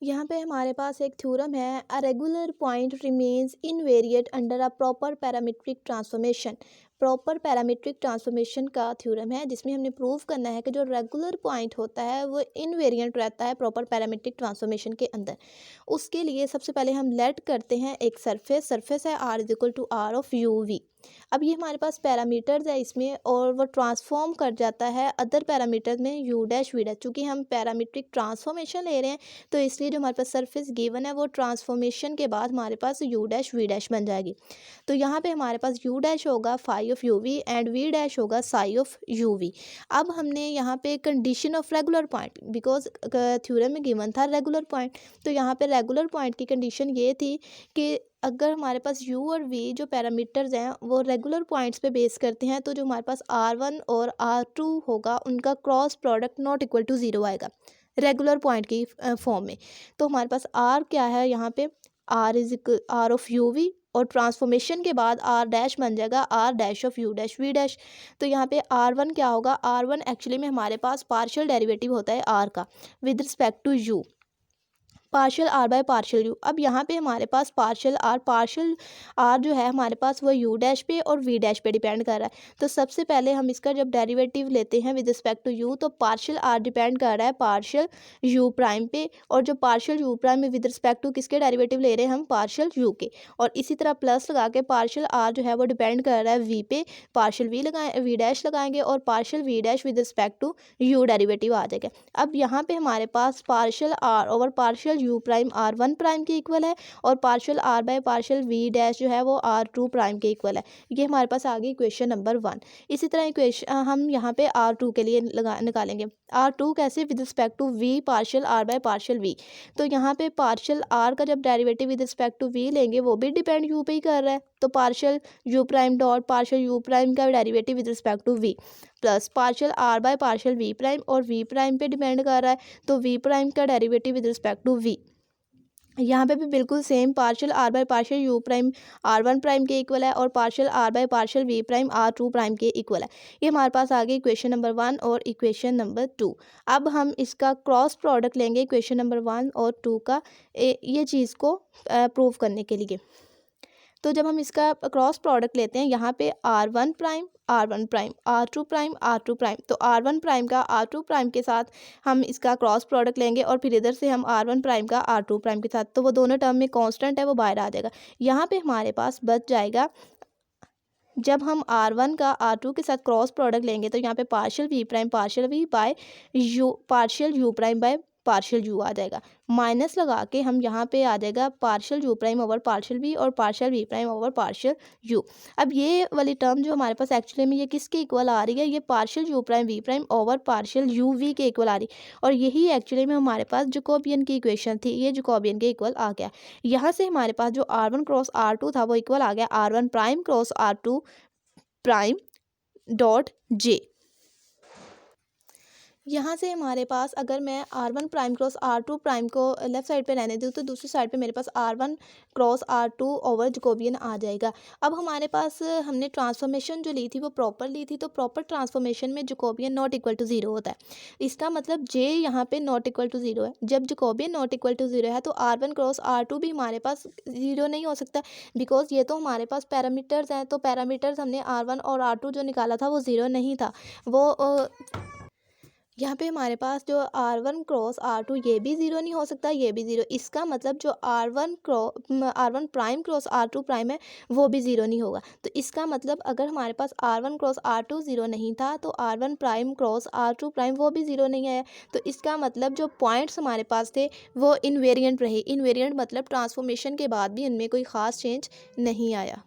यहाँ पे हमारे पास एक थ्योरम है, a regular point remains invariant under a proper parametric transformation. Proper parametric transformation का थ्योरम है जिसमें हमने प्रूव करना है कि जो रेगुलर पॉइंट होता है वो इनवेरिएंट रहता है प्रॉपर पैरामीट्रिक ट्रांसफॉर्मेशन के अंदर। उसके लिए सबसे पहले हम लेट करते हैं एक सरफेस है r is equal to r of u v. अब ये हमारे पास पैरामीटर्स है इसमें और वो ट्रांसफॉर्म कर जाता है अदर पैरामीटर्स में u डैश वी डैश। चूँकि हम पैरामीट्रिक ट्रांसफॉर्मेशन ले रहे हैं तो इसलिए जो हमारे पास सरफेस गिवन है वो ट्रांसफॉर्मेशन के बाद हमारे पास u डैश वी डैश बन जाएगी। तो यहाँ पे हमारे पास u डैश होगा phi of u v and v dash होगा साई ऑफ यू वी। अब हमने यहाँ पे condition of regular point, because theorem में गिवन था रेगुलर पॉइंट, तो यहाँ पे रेगुलर पॉइंट की कंडीशन ये थी कि अगर हमारे पास u और v जो पैरामीटर्स हैं वो रेगुलर पॉइंट्स पे बेस करते हैं तो जो हमारे पास r1 और r2 होगा उनका cross product not equal to zero आएगा रेगुलर पॉइंट की फॉर्म में। तो हमारे पास r क्या है यहाँ पे, r is equal r of u v और ट्रांसफॉर्मेशन के बाद r डैश बन जाएगा r dash of u dash v dash. तो यहाँ पे r1 क्या होगा, r1 एक्चुअली में हमारे पास पार्शियल डेरिवेटिव होता है r का with respect to u, partial r by partial u. अब यहाँ पे हमारे पास पार्शियल आर जो है हमारे पास वो यू डैश पे और वी डैश पे डिपेंड कर रहा है। तो सबसे पहले हम इसका जब डेरिवेटिव लेते हैं विद रिस्पेक्ट टू यू तो पार्शियल आर डिपेंड कर रहा है पार्शियल यू प्राइम पे, और जो पार्शियल यू प्राइम में विद रिस्पेक्ट टू किसके डेरिवेटिव ले रहे हैं हम, पार्शियल यू के। और इसी तरह प्लस लगा के पार्शियल आर जो है वो डिपेंड कर रहा है वी पे, पार्शियल वी लगाए वी डैश लगाएंगे और partial v dash with respect to u derivative आ जाएगा। अब यहाँ पे हमारे पास partial r over partial u prime r one prime के इक्वल है और partial r by partial v dash जो है वो आर टू प्राइम के इक्वल है। ये हमारे पास आ गई इक्वेशन नंबर 1। इसी तरह इक्वेशन हम यहाँ पे आर टू के लिए निकालेंगे। आर टू कैसे, with respect to v partial r by partial v. तो यहाँ पे पार्शियल आर का जब derivative with respect to v लेंगे वो भी डिपेंड यू पे ही कर रहा है, तो partial u prime dot partial u prime का derivative with respect to v plus partial r by partial v prime और वी प्राइम पे डिपेंड कर रहा है तो वी प्राइम का derivative with respect to v. यहाँ पे भी बिल्कुल same, partial r by partial u prime r one prime के इक्वल है और partial r by partial v prime r two prime के इक्वल है। ये हमारे पास आ गई इक्वेशन नंबर 1 और इक्वेशन नंबर 2। अब हम इसका क्रॉस प्रोडक्ट लेंगे इक्वेशन नंबर 1 और 2 का ये चीज़ को प्रूव करने के लिए। तो जब हम इसका क्रॉस प्रोडक्ट लेते हैं यहाँ पे r one prime r one prime r two prime r two prime, तो आर वन प्राइम का आर टू प्राइम के साथ हम इसका क्रॉस प्रोडक्ट लेंगे और फिर इधर से हम आर वन प्राइम का आर टू प्राइम के साथ, तो वो दोनों टर्म में कांस्टेंट है वो बाहर आ जाएगा। यहाँ पे हमारे पास बच जाएगा, जब हम आर वन का आर टू के साथ क्रॉस प्रोडक्ट लेंगे तो यहाँ पे partial v prime partial v by u partial u prime by partial u आ जाएगा। माइनस लगा के हम यहाँ पे आ जाएगा partial u prime over partial v और partial v prime over partial u. अब ये वाली टर्म जो हमारे पास एक्चुअली में ये किसके इक्वल आ रही है, ये partial u prime v prime over partial u v के इक्वल आ रही है और यही एक्चुअली में हमारे पास जैकोबियन की इक्वेशन थी, ये जैकोबियन के इक्वल आ गया। यहाँ से हमारे पास जो r one cross r two था वो इक्वल आ गया r one prime cross r two prime dot J. यहाँ से हमारे पास अगर मैं r one prime cross r two prime को लेफ्ट साइड पे रहने दूँ तो दूसरी साइड पे मेरे पास r one cross r two over Jacobian आ जाएगा। अब हमारे पास हमने ट्रांसफॉर्मेशन जो ली थी वो प्रॉपर ली थी, तो प्रॉपर ट्रांसफॉर्मेशन में Jacobian not equal to zero होता है। इसका मतलब जे यहाँ पे नॉट इक्वल टू ज़ीरो है। जब Jacobian not equal to zero है तो r one cross r two भी हमारे पास ज़ीरो नहीं हो सकता, बिकॉज ये तो हमारे पास पैरामीटर्स हैं, तो पैरामीटर्स हमने आर वन और आर टू जो निकाला था वो ज़ीरो नहीं था। वो यहाँ पे हमारे पास जो r one cross r two ये भी ज़ीरो नहीं हो सकता, ये भी ज़ीरो। इसका मतलब जो r one prime cross r two prime है वो भी ज़ीरो नहीं होगा। तो इसका मतलब अगर हमारे पास r one cross r two zero नहीं था तो r one prime cross r two prime वो भी ज़ीरो नहीं आया। तो इसका मतलब जो पॉइंट्स हमारे पास थे वो इनवेरिएंट रहे। इनवेरिएंट मतलब ट्रांसफॉर्मेशन के बाद भी उनमें कोई ख़ास चेंज नहीं आया।